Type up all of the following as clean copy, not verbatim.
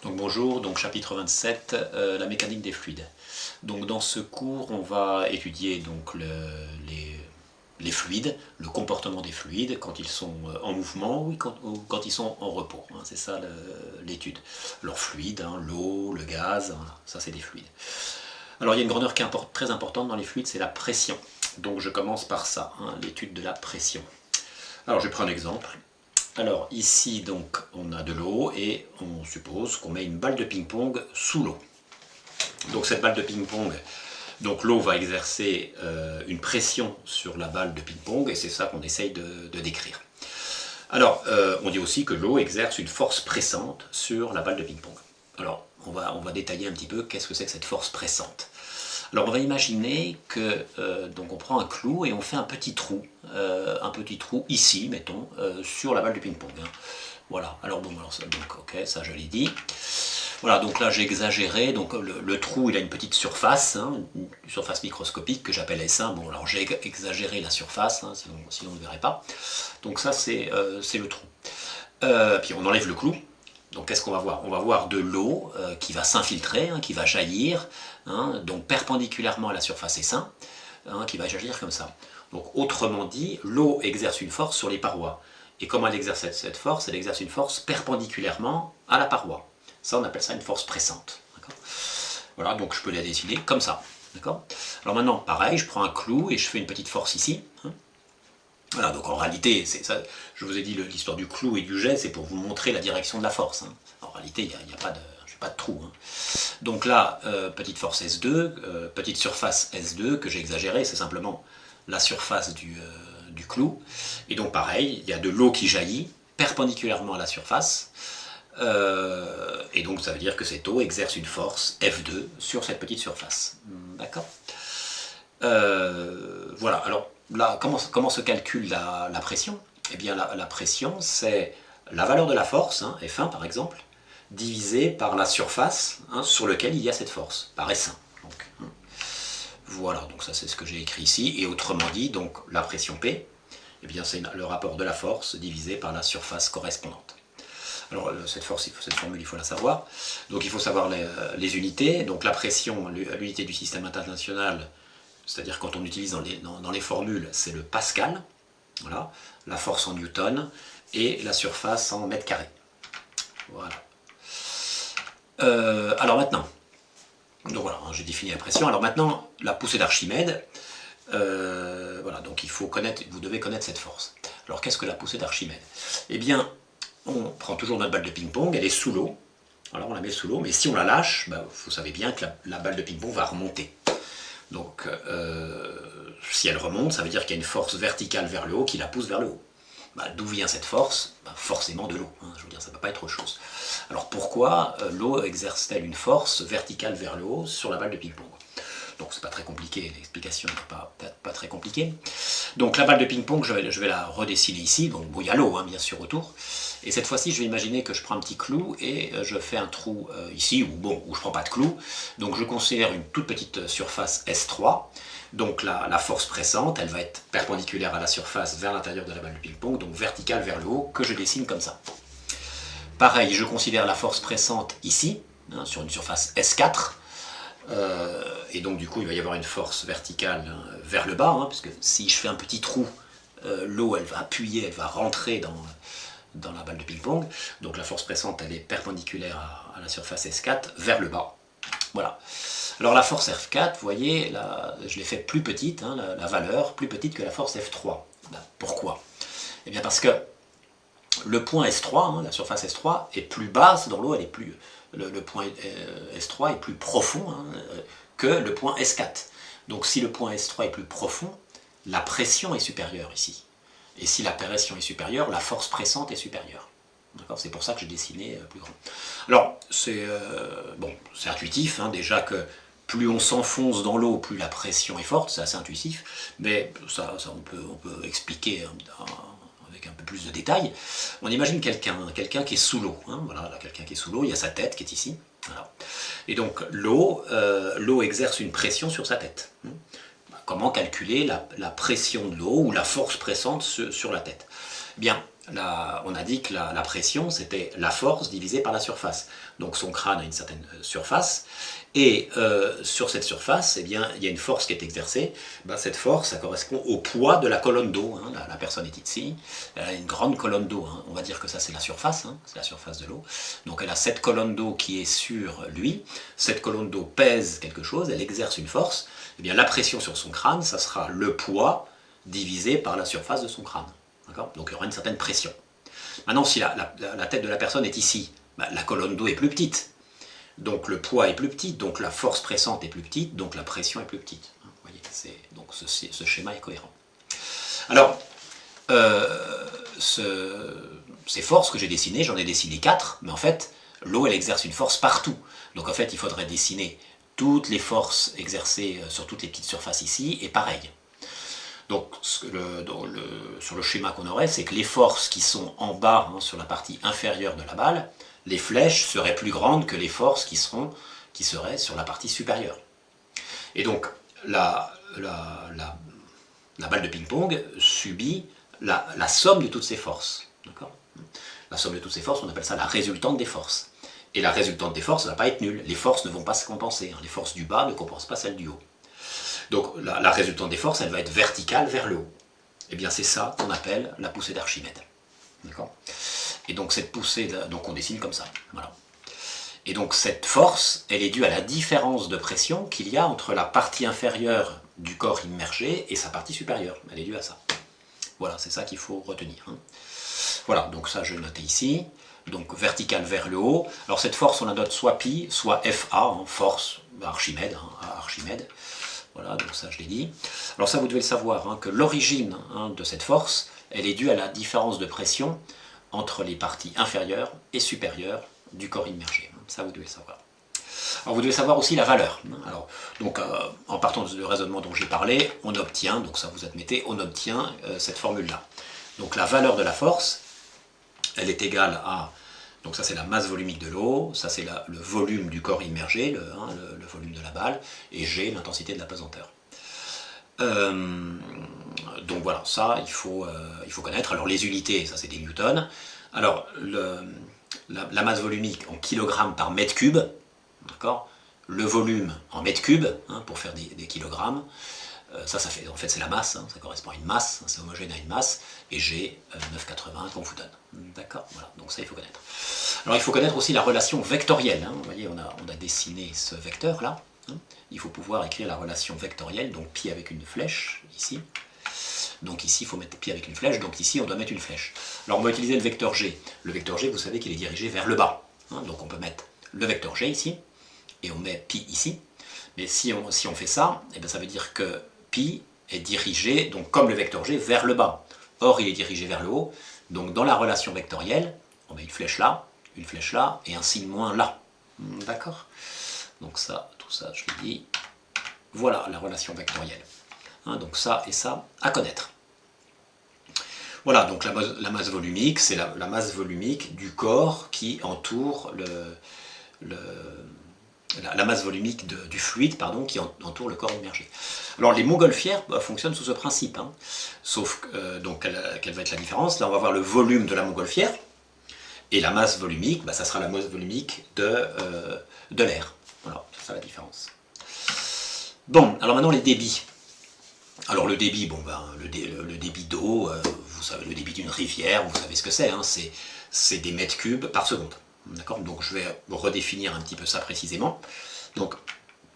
Donc bonjour, donc chapitre 27, la mécanique des fluides. Donc dans ce cours, on va étudier donc les fluides, le comportement des fluides quand ils sont en mouvement ou quand ils sont en repos. Hein, c'est ça l'étude. Leurs fluides, hein, l'eau, le gaz, voilà, ça c'est des fluides. Alors il y a une grandeur qui est très importante dans les fluides, c'est la pression. Donc je commence par ça, hein, l'étude de la pression. Alors je prends un exemple. Alors ici donc on a de l'eau et on suppose qu'on met une balle de ping-pong sous l'eau. Donc cette balle de ping-pong, donc l'eau va exercer une pression sur la balle de ping-pong et c'est ça qu'on essaye de décrire. Alors on dit aussi que l'eau exerce une force pressante sur la balle de ping-pong. Alors on va détailler un petit peu qu'est-ce que c'est que cette force pressante. Alors on va imaginer que donc on prend un clou et on fait un petit trou ici, mettons, sur la balle du ping-pong. Hein. Voilà. Alors bon, alors ça, donc ok, ça je l'ai dit. Voilà, donc là j'ai exagéré. Donc le trou, il a une petite surface, hein, une surface microscopique que j'appelle S1. Bon, alors j'ai exagéré la surface, hein, sinon on ne verrait pas. Donc ça c'est le trou. Puis on enlève le clou. Donc qu'est-ce qu'on va voir? On va voir de l'eau qui va s'infiltrer, hein, qui va jaillir, hein, donc perpendiculairement à la surface S1, hein, qui va jaillir comme ça. Donc autrement dit, l'eau exerce une force sur les parois. Et comment elle exerce cette force? Elle exerce une force perpendiculairement à la paroi. Ça, on appelle ça une force pressante. Voilà, donc je peux la dessiner comme ça. Alors maintenant, pareil, je prends un clou et je fais une petite force ici. Hein. Voilà, donc en réalité, ça, je vous ai dit l'histoire du clou et du jet, c'est pour vous montrer la direction de la force. Hein. En réalité, il n'y a pas de trou. Hein. Donc là, petite force S2, petite surface S2 que j'ai exagéré, c'est simplement la surface du clou. Et donc pareil, il y a de l'eau qui jaillit perpendiculairement à la surface. Et donc ça veut dire que cette eau exerce une force F2 sur cette petite surface. D'accord. Voilà, alors là, comment se calcule la pression? Eh bien la pression, c'est la valeur de la force, hein, F1 par exemple, divisée par la surface, hein, sur laquelle il y a cette force, par S1. Donc, hein. Voilà, donc ça c'est ce que j'ai écrit ici, et autrement dit, donc la pression P, eh bien c'est le rapport de la force divisé par la surface correspondante. Alors cette formule, il faut la savoir. Donc il faut savoir les unités. Donc la pression, l'unité du système international, c'est-à-dire quand on utilise dans les formules, c'est le pascal, voilà, la force en newton, et la surface en mètres carrés. Voilà. Alors maintenant, donc voilà, j'ai défini la pression. Alors maintenant, la poussée d'Archimède, voilà, donc vous devez connaître cette force. Alors qu'est-ce que la poussée d'Archimède? Eh bien, on prend toujours notre balle de ping-pong, elle est sous l'eau, alors on la met sous l'eau, mais si on la lâche, vous savez bien que la balle de ping-pong va remonter. Donc, si elle remonte, ça veut dire qu'il y a une force verticale vers le haut qui la pousse vers le haut. D'où vient cette force? Forcément de l'eau. Hein, je veux dire, ça ne peut pas être autre chose. Alors pourquoi l'eau exerce-t-elle une force verticale vers le haut sur la balle de ping-pong? Donc c'est pas très compliqué, l'explication n'est peut-être pas très compliquée. Donc la balle de ping-pong, je vais la redessiner ici. Donc bon, il y a l'eau, hein, bien sûr, autour. Et cette fois-ci, je vais imaginer que je prends un petit clou et je fais un trou ici, où je ne prends pas de clou. Donc je considère une toute petite surface S3. Donc la force pressante, elle va être perpendiculaire à la surface vers l'intérieur de la balle de ping-pong, donc verticale vers le haut, que je dessine comme ça. Pareil, je considère la force pressante ici, hein, sur une surface S4. Et donc du coup il va y avoir une force verticale, hein, vers le bas, hein, parce que si je fais un petit trou, l'eau elle va appuyer, elle va rentrer dans la balle de ping-pong, donc la force pressante elle est perpendiculaire à la surface S4 vers le bas. Voilà. Alors la force F4, vous voyez, là, je l'ai fait plus petite, hein, la valeur plus petite que la force F3. Pourquoi? Eh bien parce que le point S3, hein, la surface S3, est plus basse dans l'eau, le point S3 est plus profond, hein, que le point S4. Donc si le point S3 est plus profond, la pression est supérieure ici. Et si la pression est supérieure, la force pressante est supérieure. C'est pour ça que j'ai dessiné plus grand. Alors, c'est intuitif, hein, déjà que plus on s'enfonce dans l'eau, plus la pression est forte, c'est assez intuitif, mais ça on peut expliquer avec un peu plus de détails. On imagine quelqu'un qui est sous l'eau, hein, voilà, quelqu'un qui est sous l'eau, il y a sa tête qui est ici, voilà. Et donc l'eau exerce une pression sur sa tête. Comment calculer la pression de l'eau ou la force pressante sur la tête? Eh bien, on a dit que la pression, c'était la force divisée par la surface. Donc son crâne a une certaine surface, et sur cette surface, eh bien, il y a une force qui est exercée. Ben, cette force, ça correspond au poids de la colonne d'eau. Hein. La personne est ici, elle a une grande colonne d'eau. Hein. On va dire que ça, c'est la surface, hein. C'est la surface de l'eau. Donc elle a cette colonne d'eau qui est sur lui. Cette colonne d'eau pèse quelque chose, elle exerce une force. Eh bien, la pression sur son crâne, ça sera le poids divisé par la surface de son crâne. Donc il y aura une certaine pression. Maintenant, si la tête de la personne est ici, bah, la colonne d'eau est plus petite. Donc le poids est plus petit, donc la force pressante est plus petite, donc la pression est plus petite. Vous voyez, donc ce schéma est cohérent. Alors, ces forces que j'ai dessinées, j'en ai dessiné 4, mais en fait, l'eau, elle exerce une force partout. Donc en fait, il faudrait dessiner toutes les forces exercées sur toutes les petites surfaces ici, et pareil. Donc sur le schéma qu'on aurait, c'est que les forces qui sont en bas, hein, sur la partie inférieure de la balle, les flèches seraient plus grandes que les forces qui seraient sur la partie supérieure. Et donc la balle de ping-pong subit la somme de toutes ces forces. La somme de toutes ces forces, on appelle ça la résultante des forces. Et la résultante des forces ne va pas être nulle. Les forces ne vont pas se compenser. Les forces du bas ne compensent pas celles du haut. Donc la résultante des forces, elle va être verticale vers le haut. Et bien c'est ça qu'on appelle la poussée d'Archimède. D'accord ? Et donc cette poussée, donc on dessine comme ça. Voilà. Et donc cette force, elle est due à la différence de pression qu'il y a entre la partie inférieure du corps immergé et sa partie supérieure. Elle est due à ça. Voilà, c'est ça qu'il faut retenir. Hein. Voilà, donc ça je vais noter ici. Donc verticale vers le haut. Alors cette force, on la note soit pi, soit Fa, hein, force Archimède, hein, Archimède. Voilà, donc ça je l'ai dit. Alors ça vous devez le savoir, hein, que l'origine, hein, de cette force, elle est due à la différence de pression entre les parties inférieures et supérieures du corps immergé. Ça vous devez le savoir. Alors vous devez savoir aussi la valeur. Alors, donc en partant du raisonnement dont j'ai parlé, on obtient, donc ça vous admettez, on obtient cette formule-là. Donc la valeur de la force, elle est égale à, donc ça c'est la masse volumique de l'eau, ça c'est le volume du corps immergé, le volume de la balle, et G, l'intensité de la pesanteur. Donc voilà, ça il faut connaître. Alors les unités, ça c'est des newtons. Alors la masse volumique en kilogrammes par mètre cube, d'accord. Le volume en mètre cube, hein, pour faire des kilogrammes. Ça fait, en fait c'est la masse, hein, ça correspond à une masse, hein, c'est homogène à une masse, et G 9,80 qu'on vous donne. D'accord, voilà, donc ça il faut connaître. Alors il faut connaître aussi la relation vectorielle. Hein, vous voyez, on a dessiné ce vecteur là. Hein, il faut pouvoir écrire la relation vectorielle, donc pi avec une flèche, ici. Donc ici il faut mettre pi avec une flèche, donc ici on doit mettre une flèche. Alors on va utiliser le vecteur G. Le vecteur G, vous savez qu'il est dirigé vers le bas. Hein, donc on peut mettre le vecteur G ici, et on met pi ici. Mais si on fait ça, eh bien, ça veut dire que pi est dirigé, donc comme le vecteur G, vers le bas. Or, il est dirigé vers le haut. Donc, dans la relation vectorielle, on met une flèche là, et un signe moins là. D'accord ? Donc ça, tout ça, je l'ai dit. Voilà la relation vectorielle. Hein, donc ça et ça à connaître. Voilà, donc la masse volumique, c'est la masse volumique du corps qui entoure la masse volumique du fluide, pardon, qui entoure le corps immergé. Alors les montgolfières fonctionnent sous ce principe, hein, sauf donc quelle va être la différence? Là on va voir le volume de la montgolfière, et la masse volumique, ça sera la masse volumique de l'air. Voilà, c'est ça la différence. Bon, alors maintenant les débits. Alors le débit, le débit d'eau, vous savez, le débit d'une rivière, vous savez ce que c'est, hein, c'est des mètres cubes par seconde. D'accord ? Donc je vais redéfinir un petit peu ça précisément. Donc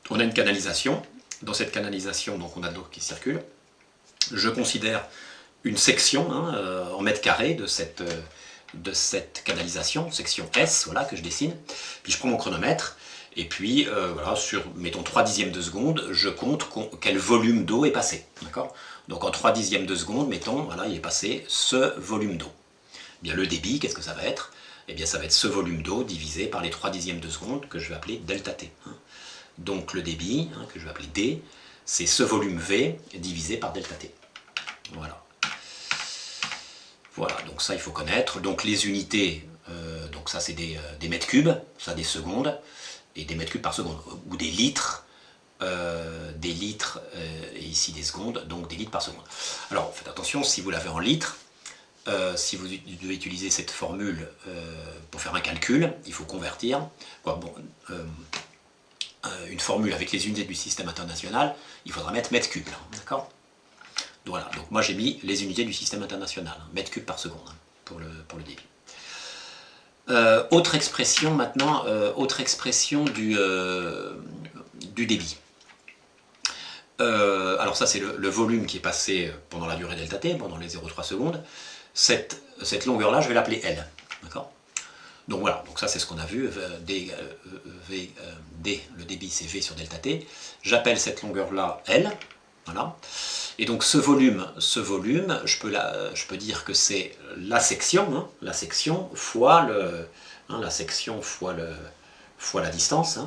on a une canalisation. Dans cette canalisation, donc on a de l'eau qui circule. Je considère une section, hein, en mètres carrés de cette canalisation, section S, voilà, que je dessine. Puis je prends mon chronomètre, et puis voilà, sur, mettons, 3/10 de seconde, je compte quel volume d'eau est passé. D'accord ? Donc en 3/10 de seconde, mettons, voilà, il est passé ce volume d'eau. Bien, le débit, qu'est-ce que ça va être ? Eh bien, ça va être ce volume d'eau divisé par les 3/10 de seconde que je vais appeler delta T. Donc le débit, hein, que je vais appeler D, c'est ce volume V divisé par delta T. Voilà. Voilà, donc ça il faut connaître. Donc les unités, donc ça c'est des mètres cubes, ça des secondes, et des mètres cubes par seconde, ou des litres, et ici des secondes, donc des litres par seconde. Alors faites attention, si vous l'avez en litres, si vous devez utiliser cette formule pour faire un calcul, il faut convertir. Une formule avec les unités du système international, il faudra mettre mètre cube, d'accord? Voilà, donc moi j'ai mis les unités du système international, mètre cube par seconde, pour le débit. Autre expression maintenant, autre expression du débit. Alors ça c'est le volume qui est passé pendant la durée delta t, pendant les 0,3 secondes. Cette longueur-là, je vais l'appeler L. D'accord? Donc voilà, donc ça c'est ce qu'on a vu, D, le débit c'est V sur delta t. J'appelle cette longueur-là L. Voilà. Et donc ce volume, je peux dire que c'est la section, la section fois la section fois la distance,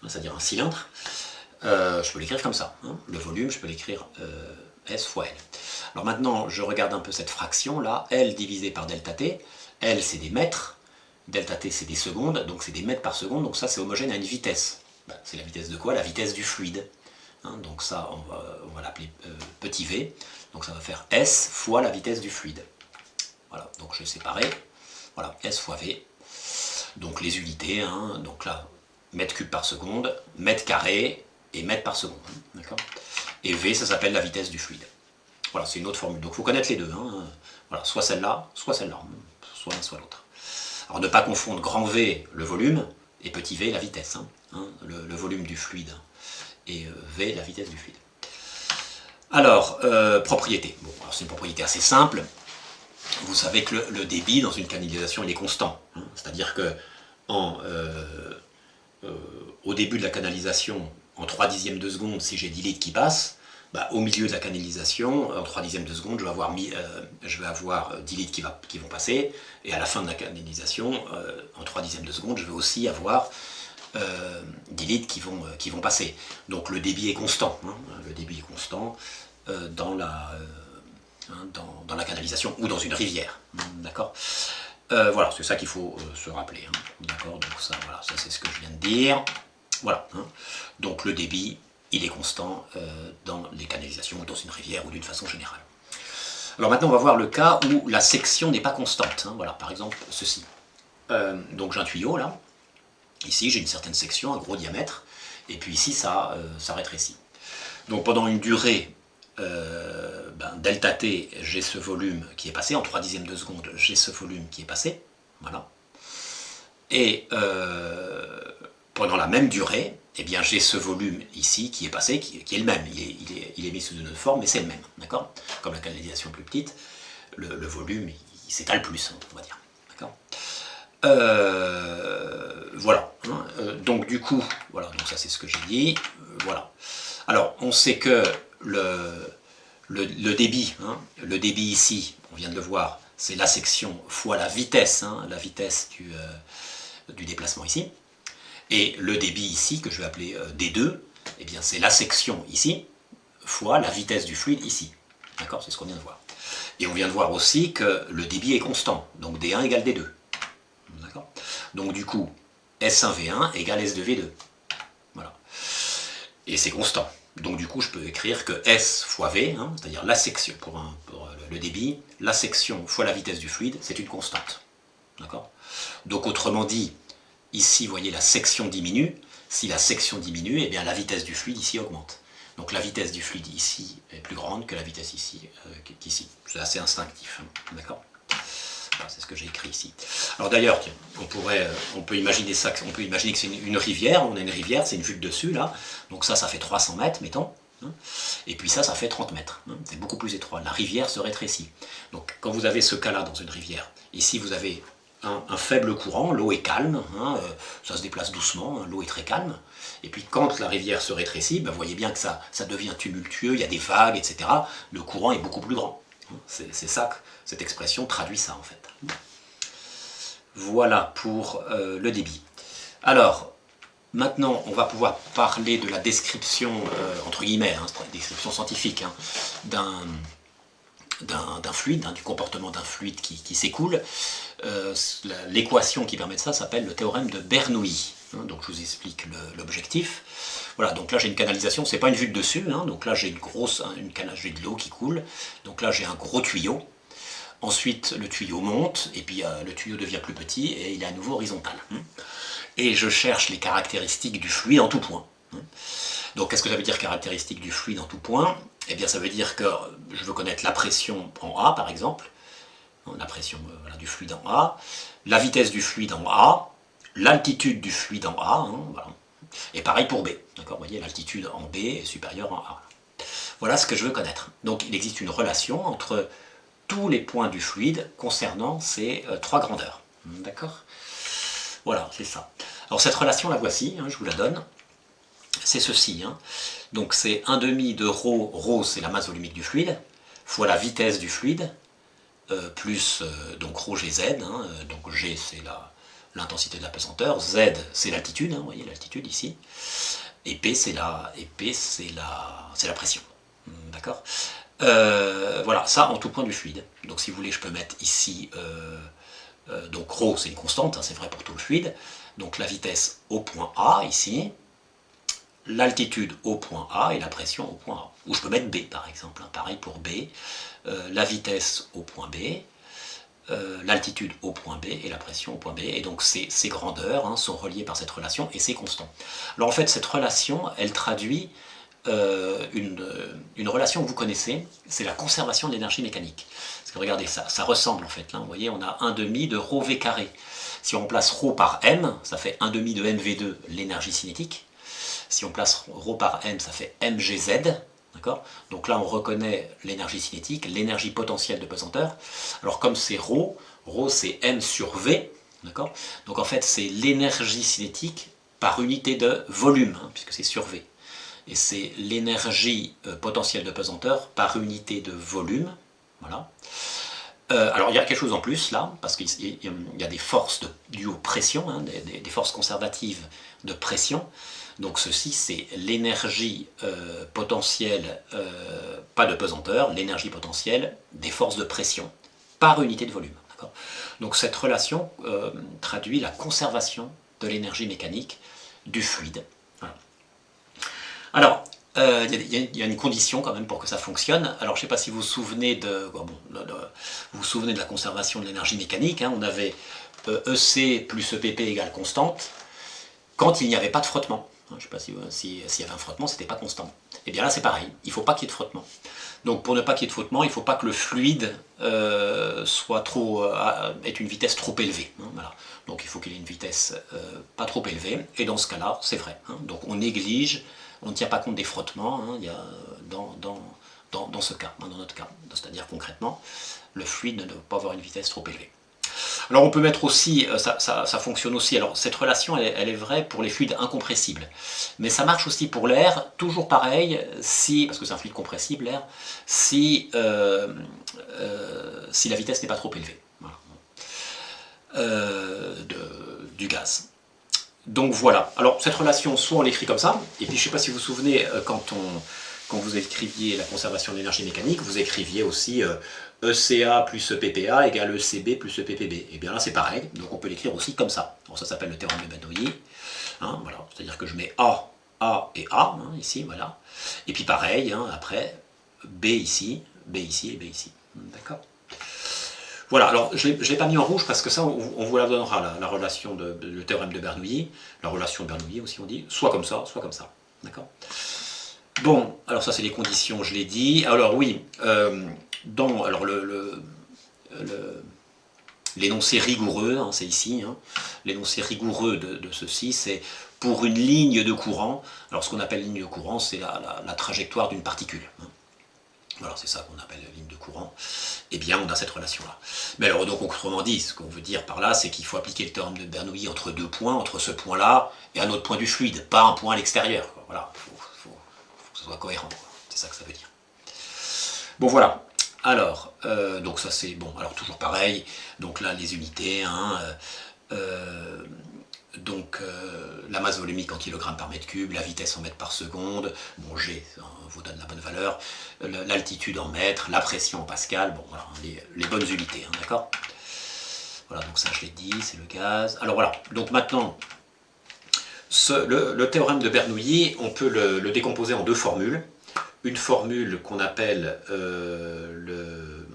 c'est-à-dire un cylindre. Je peux l'écrire comme ça. Le volume, je peux l'écrire S fois L. Alors maintenant, je regarde un peu cette fraction-là. L divisé par delta t. L, c'est des mètres. Delta t, c'est des secondes. Donc c'est des mètres par seconde. Donc ça, c'est homogène à une vitesse. C'est la vitesse de quoi? La vitesse du fluide. Donc ça, on va l'appeler petit v. Donc ça va faire S fois la vitesse du fluide. Voilà, donc je vais séparer. Voilà, S fois v. Donc les unités, donc là, mètre cube par seconde, mètre carré et mètre par seconde. D'accord? Et v, ça s'appelle la vitesse du fluide. Voilà, c'est une autre formule. Donc il faut connaître les deux. Voilà, soit celle-là, soit l'un, soit l'autre. Alors ne pas confondre grand V, le volume, et petit v, la vitesse. Le volume du fluide. Et V, la vitesse du fluide. Alors, propriété. Bon, alors c'est une propriété assez simple. Vous savez que le débit dans une canalisation, il est constant. C'est-à-dire que au début de la canalisation, en 3/10 de seconde, si j'ai 10 litres qui passent, au milieu de la canalisation, en 3/10 de seconde, je vais avoir 10 litres qui vont passer, et à la fin de la canalisation, en 3/10 de seconde, je vais aussi avoir 10 litres qui vont passer. Donc le débit est constant. Le débit est constant dans la canalisation ou dans une rivière. D'accord? Voilà, c'est ça qu'il faut se rappeler. D'accord? Donc ça, voilà, ça c'est ce que je viens de dire. Voilà. Donc le débit, il est constant dans les canalisations ou dans une rivière ou d'une façon générale. Alors maintenant, on va voir le cas où la section n'est pas constante. Voilà, par exemple, ceci. Donc j'ai un tuyau là. Ici, j'ai une certaine section, un gros diamètre, et puis ici, ça rétrécit. Donc pendant une durée delta t, j'ai ce volume qui est passé, en 3/10 de seconde, j'ai ce volume qui est passé, voilà. Et pendant la même durée, eh bien, j'ai ce volume ici qui est passé, qui est le même. Il est mis sous une autre forme, mais c'est le même, d'accord? Comme la canalisation est plus petite, le volume, il s'étale plus, on va dire, d'accord? Voilà. Donc du coup, voilà, donc ça c'est ce que j'ai dit. Voilà. Alors, on sait que le débit, le débit ici, on vient de le voir, c'est la section fois la vitesse du déplacement ici. Et le débit ici, que je vais appeler D2, eh bien c'est la section ici, fois la vitesse du fluide ici. D'accord? C'est ce qu'on vient de voir. Et on vient de voir aussi que le débit est constant, donc D1 égale D2. D'accord? Donc du coup, S1V1 égale S2V2. Voilà. Et c'est constant. Donc du coup, je peux écrire que S fois V, c'est-à-dire la section, pour le débit, la section fois la vitesse du fluide, c'est une constante. D'accord? Donc autrement dit, ici, vous voyez, la section diminue. Si la section diminue, eh bien la vitesse du fluide ici augmente. Donc la vitesse du fluide ici est plus grande que la vitesse ici qu'ici. C'est assez instinctif. D'accord? C'est ce que j'ai écrit ici. Alors d'ailleurs, on peut imaginer ça, on peut imaginer que c'est une rivière. On a une rivière, c'est une vue de dessus là. Donc ça fait 300 mètres, mettons. Et puis ça fait 30 mètres. C'est beaucoup plus étroit. La rivière se rétrécit. Donc quand vous avez ce cas-là dans une rivière, ici vous avez un faible courant, l'eau est calme, ça se déplace doucement, l'eau est très calme. Et puis quand la rivière se rétrécit, vous voyez bien que ça devient tumultueux, il y a des vagues, etc. Le courant est beaucoup plus grand. C'est ça que cette expression traduit ça en fait. Voilà pour le débit. Alors, maintenant, on va pouvoir parler de la description, entre guillemets, description scientifique, d'un fluide, du comportement d'un fluide qui s'écoule. L'équation qui permet de ça s'appelle le théorème de Bernoulli. Donc je vous explique l'objectif. Voilà, donc là j'ai une canalisation, c'est pas une vue de dessus, donc là j'ai j'ai de l'eau qui coule, donc là j'ai un gros tuyau. Ensuite, le tuyau monte, et puis le tuyau devient plus petit, et il est à nouveau horizontal. Et je cherche les caractéristiques du fluide en tout point. Donc, qu'est-ce que ça veut dire caractéristiques du fluide en tout point? Eh bien, ça veut dire que je veux connaître la pression en A, par exemple, la pression voilà, du fluide en A, la vitesse du fluide en A, l'altitude du fluide en A, voilà. Et pareil pour B. D'accord, vous voyez, l'altitude en B est supérieure en A. Voilà ce que je veux connaître. Donc, il existe une relation entre tous les points du fluide concernant ces trois grandeurs. D'accord? Voilà, c'est ça. Alors cette relation, la voici, je vous la donne. C'est ceci. Donc c'est 1 demi de ρ, ρ c'est la masse volumique du fluide, fois la vitesse du fluide, plus donc ρ g z, donc g c'est l'intensité de la pesanteur, z c'est l'altitude, vous voyez l'altitude ici, et P c'est la pression. D'accord? Voilà, ça en tout point du fluide. Donc si vous voulez, je peux mettre ici, donc ρ c'est une constante, c'est vrai pour tout le fluide, donc la vitesse au point A ici, l'altitude au point A et la pression au point A. Ou je peux mettre B par exemple, pareil pour B, la vitesse au point B, l'altitude au point B et la pression au point B, et donc ces grandeurs sont reliées par cette relation et c'est constant. Alors en fait cette relation, elle traduit une relation que vous connaissez, c'est la conservation de l'énergie mécanique. Parce que regardez, ça ressemble en fait, là, vous voyez, on a 1 demi de ρv carré. Si on remplace ρ par m, ça fait 1 demi de mv2, l'énergie cinétique. Si on place ρ par m, ça fait mgz. D'accord? Donc là, on reconnaît l'énergie cinétique, l'énergie potentielle de pesanteur. Alors comme c'est ρ, ρ c'est m sur v. D'accord? Donc en fait, c'est l'énergie cinétique par unité de volume, puisque c'est sur v. Et c'est l'énergie potentielle de pesanteur par unité de volume. Voilà. Alors il y a quelque chose en plus là, parce qu'il y a des forces dues aux pressions, des forces conservatives de pression. Donc ceci c'est l'énergie potentielle, pas de pesanteur, l'énergie potentielle des forces de pression par unité de volume. Donc cette relation traduit la conservation de l'énergie mécanique du fluide. Voilà. Alors, il y a une condition quand même pour que ça fonctionne. Alors, je ne sais pas si vous vous souvenez de la conservation de l'énergie mécanique. On avait EC plus EPP égale constante quand il n'y avait pas de frottement. Je ne sais pas s'il y avait un frottement, c'était pas constant. Et bien là, c'est pareil. Il ne faut pas qu'il y ait de frottement. Donc, pour ne pas qu'il y ait de frottement, il ne faut pas que le fluide ait une vitesse trop élevée. Voilà. Donc, il faut qu'il ait une vitesse pas trop élevée. Et dans ce cas-là, c'est vrai. Donc, on néglige. On ne tient pas compte des frottements dans ce cas, dans notre cas. C'est-à-dire concrètement, le fluide ne doit pas avoir une vitesse trop élevée. Alors on peut mettre aussi, ça fonctionne aussi, alors cette relation elle est vraie pour les fluides incompressibles, mais ça marche aussi pour l'air, toujours pareil, parce que c'est un fluide compressible l'air, si la vitesse n'est pas trop élevée du gaz. Donc voilà, alors cette relation, soit on l'écrit comme ça, et puis je ne sais pas si vous vous souvenez, quand vous écriviez la conservation de l'énergie mécanique, vous écriviez aussi ECA plus EPPA égale ECB plus EPPB. Et bien là c'est pareil, donc on peut l'écrire aussi comme ça. Alors ça s'appelle le théorème de Bernoulli, voilà. C'est-à-dire que je mets A et A, ici, voilà. Et puis pareil, après, B ici et B ici. D'accord ? Voilà, alors je ne l'ai pas mis en rouge parce que ça, on vous la donnera, la relation le théorème de Bernoulli, la relation de Bernoulli aussi on dit, soit comme ça, d'accord? Bon, alors ça c'est les conditions, je l'ai dit. Alors oui, l'énoncé rigoureux, c'est ici, l'énoncé rigoureux de ceci, c'est pour une ligne de courant. Alors ce qu'on appelle ligne de courant, c'est la trajectoire d'une particule. Voilà, c'est ça qu'on appelle la ligne de courant. Eh bien, on a cette relation-là. Mais alors, donc, autrement dit, ce qu'on veut dire par là, c'est qu'il faut appliquer le théorème de Bernoulli entre deux points, entre ce point-là et un autre point du fluide, pas un point à l'extérieur. Voilà, il faut que ce soit cohérent. C'est ça que ça veut dire. Bon, voilà. Alors, donc ça c'est bon. Alors toujours pareil. Donc là, les unités. La masse volumique en kilogrammes par mètre cube, la vitesse en mètres par seconde, bon G vous donne la bonne valeur, l'altitude en mètres, la pression en pascal, bon voilà, les bonnes unités, d'accord? Voilà, donc ça je l'ai dit, c'est le gaz. Alors voilà, donc maintenant, le théorème de Bernoulli, on peut le décomposer en deux formules. Une formule qu'on appelle le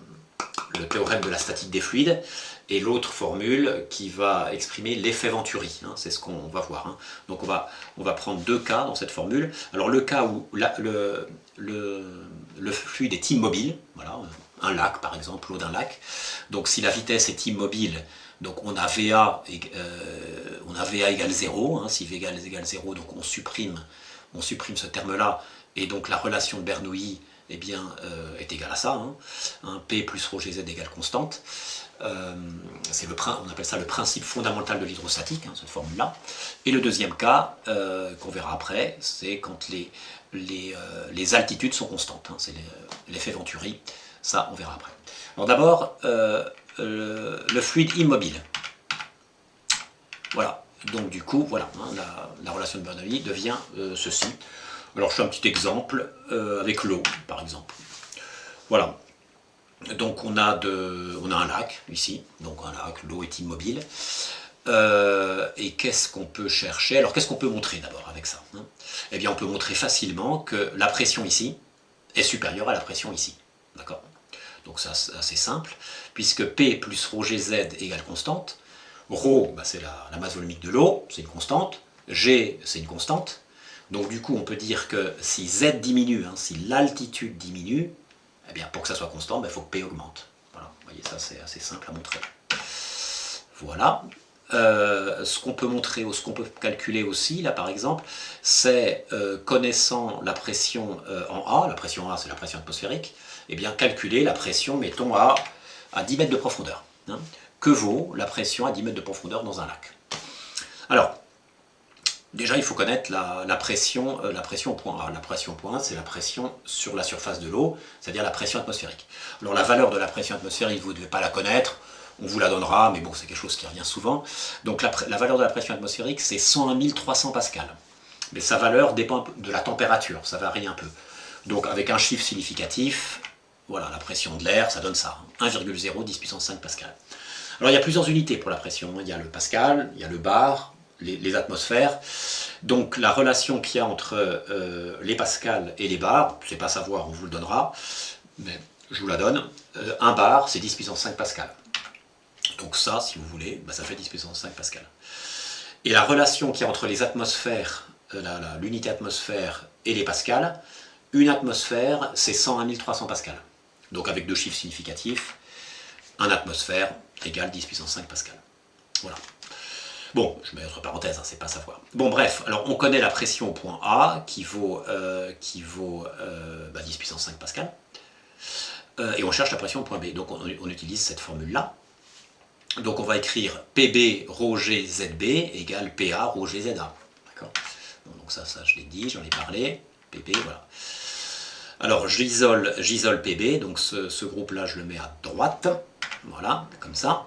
le théorème de la statique des fluides, et l'autre formule qui va exprimer l'effet Venturi, hein, c'est ce qu'on va voir. Hein. Donc on va prendre deux cas dans cette formule. Alors le cas où le fluide est immobile, voilà, un lac par exemple, l'eau d'un lac, donc si la vitesse est immobile, donc on a VA égale 0, hein, si V égale 0, donc on supprime ce terme-là, et donc la relation de Bernoulli eh bien, est égale à ça, hein, P plus ρ gz égale constante. On appelle ça le principe fondamental de l'hydrostatique, hein, cette formule-là. Et le deuxième cas, qu'on verra après, c'est quand les altitudes sont constantes, hein, c'est l'effet Venturi, ça on verra après. Alors d'abord, le fluide immobile. Voilà, donc du coup, voilà, hein, la relation de Bernoulli devient ceci. Alors je fais un petit exemple avec l'eau, par exemple. Voilà. Donc on a un lac, ici, donc un lac, l'eau est immobile. Et qu'est-ce qu'on peut chercher? Alors qu'est-ce qu'on peut montrer d'abord avec ça, hein? Eh bien on peut montrer facilement que la pression ici est supérieure à la pression ici. D'accord? Donc ça c'est assez simple, puisque P plus ρ gz égale constante. Ρ, bah, c'est la masse volumique de l'eau, c'est une constante. G, c'est une constante. Donc du coup, on peut dire que si Z diminue, hein, si l'altitude diminue, eh bien, pour que ça soit constant, il faut que P augmente. Voilà, vous voyez, ça c'est assez simple à montrer. Voilà. Ce qu'on peut montrer, ou ce qu'on peut calculer aussi, là par exemple, c'est connaissant la pression en A, la pression A c'est la pression atmosphérique, eh bien calculer la pression, mettons, à 10 mètres de profondeur. Hein. Que vaut la pression à 10 mètres de profondeur dans un lac? Alors, déjà, il faut connaître la pression au point A. La pression au point A, c'est la pression sur la surface de l'eau, c'est-à-dire la pression atmosphérique. Alors, la valeur de la pression atmosphérique, vous ne devez pas la connaître, on vous la donnera, mais bon, c'est quelque chose qui revient souvent. Donc, la valeur de la pression atmosphérique, c'est 101 300 pascal. Mais sa valeur dépend de la température, ça varie un peu. Donc, avec un chiffre significatif, voilà, la pression de l'air, ça donne ça, 1,0 10 puissance 5 pascal. Alors, il y a plusieurs unités pour la pression. Il y a le pascal, il y a le bar, les atmosphères. Donc la relation qu'il y a entre les pascals et les bars, c'est pas à savoir, on vous le donnera, mais je vous la donne. 1 bar, c'est 10 puissance 5 pascal. Donc ça, si vous voulez, ça fait 10 puissance 5 pascal. Et la relation qu'il y a entre les atmosphères, l'unité atmosphère et les pascals, une atmosphère, c'est 101 300 pascal. Donc avec deux chiffres significatifs, 1 atmosphère égale 10 puissance 5 pascal. Voilà. Bon, je mets entre parenthèses, hein, c'est pas à savoir. Bon, bref, alors on connaît la pression au point A qui vaut 10 puissance 5 pascal. Et on cherche la pression au point B. Donc on utilise cette formule-là. Donc on va écrire PB ρ G ZB égale PA ρ G ZA. D'accord? Donc ça je l'ai dit, j'en ai parlé. PB, voilà. Alors j'isole PB, donc ce groupe-là je le mets à droite. Voilà, comme ça.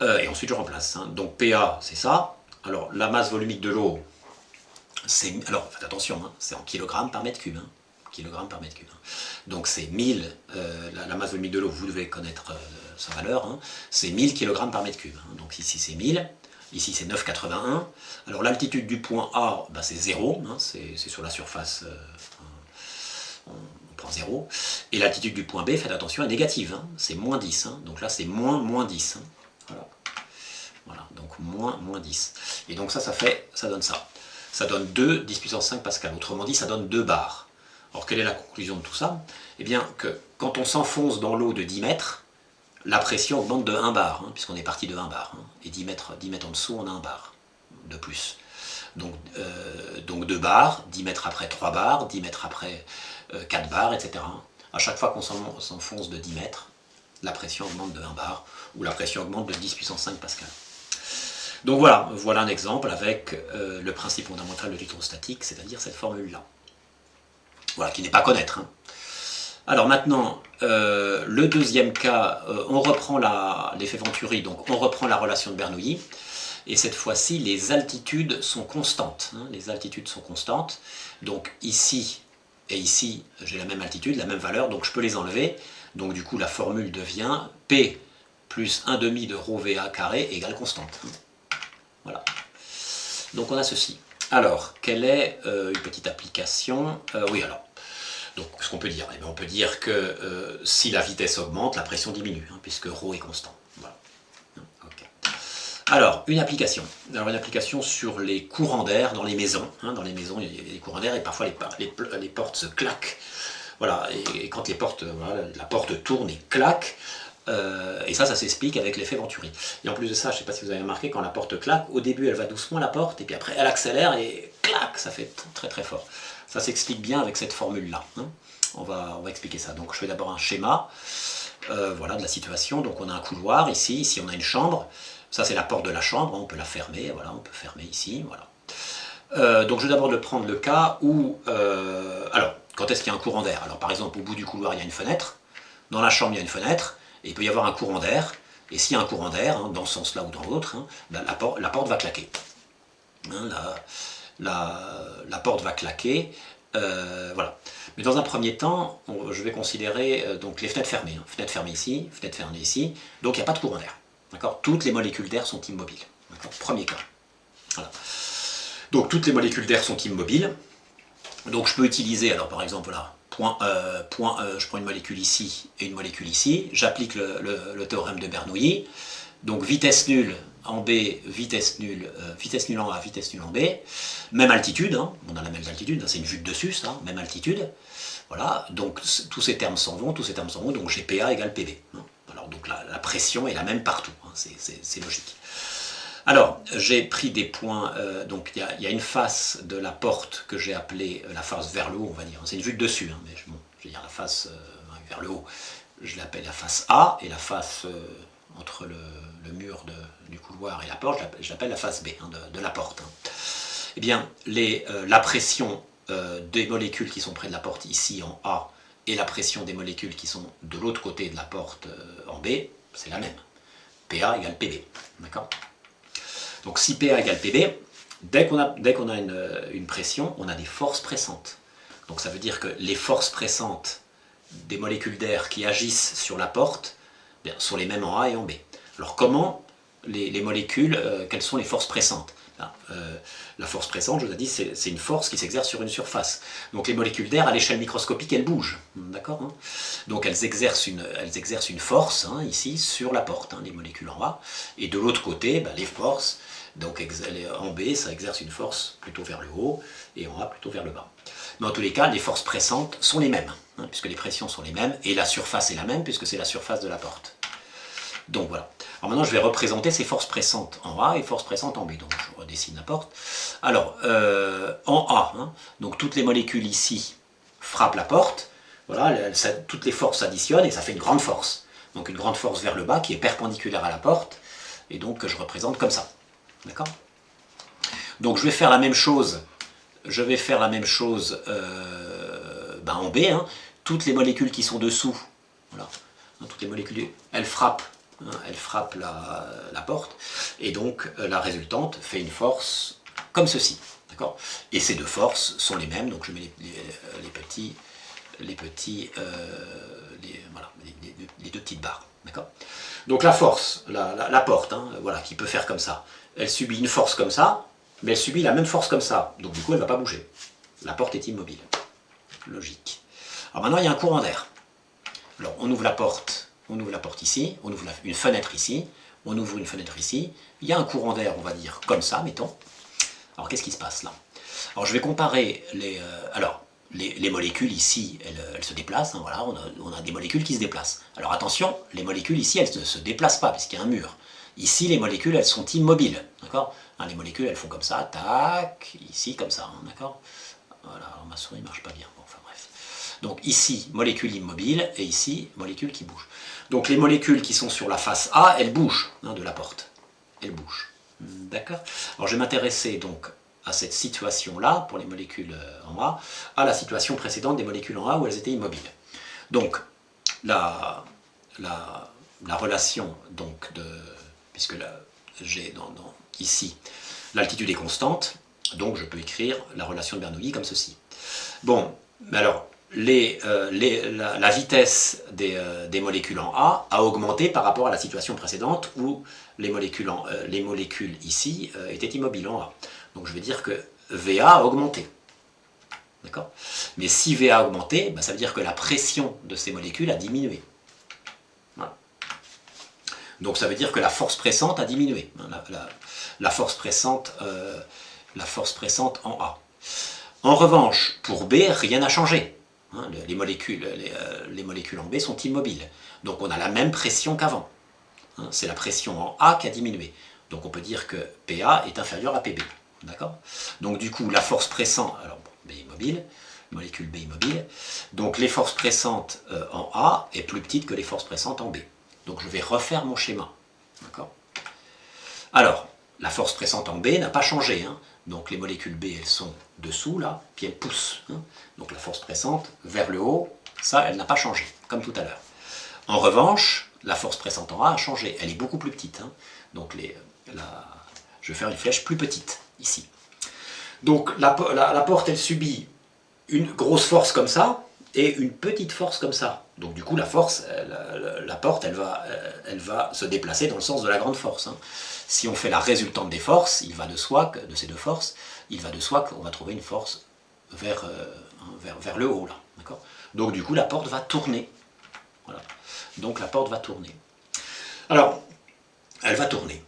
Et ensuite je remplace. Hein. Donc PA, c'est ça. Alors la masse volumique de l'eau, c'est. Alors faites attention, hein, c'est en kilogrammes par mètre cube. Hein. Kilogrammes par mètre cube. Hein. Donc c'est 1000, la masse volumique de l'eau, vous devez connaître sa valeur, hein, c'est 1000 kg par mètre cube. Hein. Donc ici c'est 1000, ici c'est 9,81. Alors l'altitude du point A, c'est 0, hein, c'est sur la surface. On prend 0. Et l'altitude du point B, faites attention, est négative, hein, c'est moins 10. Hein. Donc là c'est moins 10. Hein. Voilà, donc moins 10. Et donc ça donne ça. Ça donne 10 puissance 5 pascal. Autrement dit, ça donne 2 bars. Alors quelle est la conclusion de tout ça? Eh bien que quand on s'enfonce dans l'eau de 10 mètres, la pression augmente de 1 bar, hein, puisqu'on est parti de 1 bar. Hein, et 10 mètres en dessous, on a 1 bar de plus. Donc 2 bars, 10 mètres après 3 bars, 10 mètres après 4 bars, etc. À chaque fois qu'on s'enfonce de 10 mètres, la pression augmente de 1 bar, ou la pression augmente de 10 puissance 5 pascal. Donc voilà un exemple avec le principe fondamental de l'hydrostatique, c'est-à-dire cette formule-là. Voilà, qui n'est pas à connaître. Hein. Alors maintenant, le deuxième cas, on reprend l'effet Venturi, donc on reprend la relation de Bernoulli, et cette fois-ci, les altitudes sont constantes. Hein, les altitudes sont constantes, donc ici et ici, j'ai la même altitude, la même valeur, donc je peux les enlever. Donc du coup, la formule devient P plus 1 demi de ρ VA carré égale constante. Voilà. Donc on a ceci. Alors, quelle est une petite application? Oui, alors, Donc, ce qu'on peut dire, eh bien, on peut dire que si la vitesse augmente, la pression diminue, hein, puisque ρ est constant. Voilà. Okay. Alors, une application. Alors, une application sur les courants d'air dans les maisons. Hein, dans les maisons, il y a des courants d'air et parfois les portes se claquent. Voilà, et quand les portes, voilà, la porte tourne et claque, et ça s'explique avec l'effet Venturi. Et en plus de ça, je ne sais pas si vous avez remarqué, quand la porte claque, au début elle va doucement la porte, et puis après elle accélère et clac, ça fait très très fort. Ça s'explique bien avec cette formule-là. Hein. On va expliquer ça. Donc je fais d'abord un schéma voilà, de la situation. Donc on a un couloir ici on a une chambre. Ça c'est la porte de la chambre, hein, on peut la fermer, voilà, on peut fermer ici, voilà. Donc je vais d'abord prendre le cas où... alors, quand est-ce qu'il y a un courant d'air? Alors par exemple, au bout du couloir, il y a une fenêtre. Dans la chambre, il y a une fenêtre. Et il peut y avoir un courant d'air. Et s'il y a un courant d'air, hein, dans ce sens-là ou dans l'autre, hein, ben, la porte va claquer. Hein, la porte va claquer. Voilà. Mais dans un premier temps, je vais considérer donc les fenêtres fermées. Hein. Fenêtre fermée ici, fenêtre fermée ici. Donc il n'y a pas de courant d'air. D'accord. Toutes les molécules d'air sont immobiles. Premier cas. Voilà. Donc toutes les molécules d'air sont immobiles. Donc je peux utiliser, alors par exemple, voilà, point E, je prends une molécule ici et une molécule ici, j'applique le théorème de Bernoulli, donc vitesse nulle en B, vitesse nulle en A, vitesse nulle en B, même altitude, hein, on a la même altitude, hein, c'est une vue de dessus, ça, même altitude, voilà, donc tous ces termes s'en vont, donc j'ai PA égale PB. Hein. Alors donc la pression est la même partout, hein, c'est logique. Alors, j'ai pris des points, donc il y a une face de la porte que j'ai appelée la face vers le haut, on va dire. C'est une vue de dessus, hein, mais bon, je vais dire la face vers le haut, je l'appelle la face A, et la face entre le mur du couloir et la porte, je l'appelle la face B, hein, de la porte. Hein. Eh bien, la pression des molécules qui sont près de la porte ici en A, et la pression des molécules qui sont de l'autre côté de la porte en B, c'est la même. PA égale PB, d'accord ? Donc si PA égale PB, dès qu'on a une pression, on a des forces pressantes. Donc ça veut dire que les forces pressantes des molécules d'air qui agissent sur la porte bien, sont les mêmes en A et en B. Alors comment les molécules, quelles sont les forces pressantes? La force pressante, je vous ai dit, c'est une force qui s'exerce sur une surface. Donc les molécules d'air, à l'échelle microscopique, elles bougent. D'accord, hein. Donc elles exercent une force, hein, ici, sur la porte, hein, les molécules en A. Et de l'autre côté, ben, les forces, donc en B, ça exerce une force plutôt vers le haut, et en A plutôt vers le bas. Mais en tous les cas, les forces pressantes sont les mêmes, hein, puisque les pressions sont les mêmes, et la surface est la même, puisque c'est la surface de la porte. Donc voilà. Alors maintenant, je vais représenter ces forces pressantes en A et forces pressantes en B. Donc je redessine la porte. Alors, en A, hein, donc toutes les molécules ici frappent la porte. Voilà, toutes les forces s'additionnent et ça fait une grande force. Donc une grande force vers le bas qui est perpendiculaire à la porte et donc que je représente comme ça. D'accord ? Donc je vais faire la même chose. Ben en B. Hein, toutes les molécules qui sont dessous, voilà, hein, toutes les molécules, elles frappent la porte, et donc la résultante fait une force comme ceci, d'accord. Et ces deux forces sont les mêmes, donc je mets les deux petites barres, d'accord. Donc la force, la porte, hein, voilà, qui peut faire comme ça, elle subit une force comme ça, mais elle subit la même force comme ça, donc du coup elle ne va pas bouger. La porte est immobile, logique. Alors maintenant il y a un courant d'air. Alors on ouvre la porte ici, on ouvre une fenêtre ici, on ouvre une fenêtre ici, il y a un courant d'air, on va dire, comme ça, mettons. Alors qu'est-ce qui se passe là? Alors je vais comparer les molécules ici, elles se déplacent, hein, voilà, on a des molécules qui se déplacent. Alors attention, les molécules ici, elles ne se déplacent pas, puisqu'il y a un mur. Ici, les molécules, elles sont immobiles, d'accord, hein, les molécules, elles font comme ça, tac, ici, comme ça, hein, d'accord. Voilà, alors ma souris ne marche pas bien, bon, enfin bref. Donc ici, molécule immobile, et ici, molécule qui bouge. Donc les molécules qui sont sur la face A, elles bougent, hein, de la porte. Elles bougent. D'accord. Alors je vais m'intéresser donc à cette situation-là, pour les molécules en A, à la situation précédente des molécules en A où elles étaient immobiles. Donc la relation, donc, puisque là, j'ai ici l'altitude est constante, donc je peux écrire la relation de Bernoulli comme ceci. Bon, mais alors, la vitesse des molécules en A augmenté par rapport à la situation précédente où les molécules ici étaient immobiles en A. Donc je vais dire que VA a augmenté. D'accord ? Mais si V a augmenté, ben, ça veut dire que la pression de ces molécules a diminué. Voilà. Donc ça veut dire que la force pressante a diminué. La force pressante en A. En revanche, pour B, rien n'a changé. Hein, les molécules en B sont immobiles. Donc on a la même pression qu'avant. Hein, c'est la pression en A qui a diminué. Donc on peut dire que PA est inférieur à PB. D'accord? Donc du coup, la force pressante, alors bon, B immobile, molécule B immobile, donc les forces pressantes en A est plus petite que les forces pressantes en B. Donc je vais refaire mon schéma. D'accord? Alors, la force pressante en B n'a pas changé. Hein. Donc les molécules B, elles sont dessous, là, puis elles poussent. Hein. Donc la force pressante vers le haut, ça, elle n'a pas changé, comme tout à l'heure. En revanche, la force pressante en A a changé. Elle est beaucoup plus petite. Hein. Donc je vais faire une flèche plus petite, ici. Donc la porte, elle subit une grosse force comme ça, et une petite force comme ça. Donc du coup, la force, la porte, elle va se déplacer dans le sens de la grande force. Hein. Si on fait la résultante des forces, il va de soi que, de ces deux forces, il va de soi qu'on va trouver une force vers le haut, là. D'accord ? Donc du coup, la porte va tourner. Voilà. Donc la porte va tourner. Alors, elle va tourner.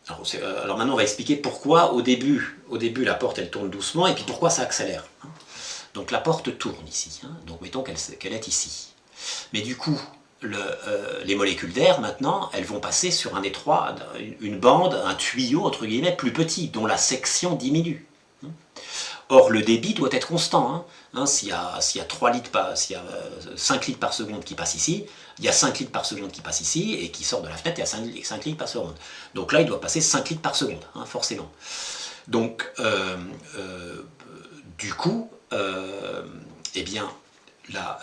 Alors maintenant, on va expliquer pourquoi au début, la porte, elle tourne doucement, et puis pourquoi ça accélère. Hein. Donc la porte tourne ici, hein. Donc mettons qu'elle est ici. Mais du coup, les molécules d'air, maintenant, elles vont passer sur un étroit, une bande, un tuyau, entre guillemets, plus petit, dont la section diminue. Or, le débit doit être constant. Hein. S'il y a 5 litres par seconde qui passent ici, il y a 5 litres par seconde qui passent ici, et qui sort de la fenêtre, il y a 5 litres par seconde. Donc là, il doit passer 5 litres par seconde, hein, forcément. Donc, du coup, eh bien, là,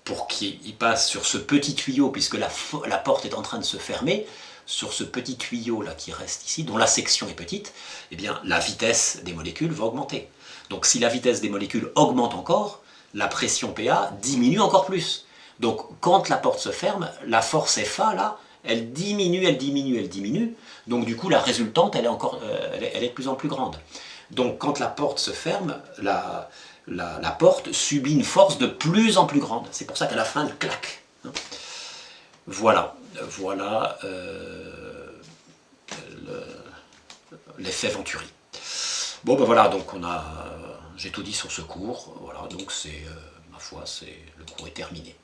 pour qu'il passe sur ce petit tuyau, puisque la porte est en train de se fermer, sur ce petit tuyau là qui reste ici, dont la section est petite, eh bien, la vitesse des molécules va augmenter. Donc si la vitesse des molécules augmente encore, la pression PA diminue encore plus. Donc quand la porte se ferme, la force FA là, elle diminue, elle diminue, elle diminue. Donc du coup, la résultante, elle est de plus en plus grande. Donc quand la porte se ferme, la porte subit une force de plus en plus grande. C'est pour ça qu'à la fin, elle claque. Voilà l'effet Venturi. Bon ben voilà, donc j'ai tout dit sur ce cours. Voilà, donc ma foi, le cours est terminé.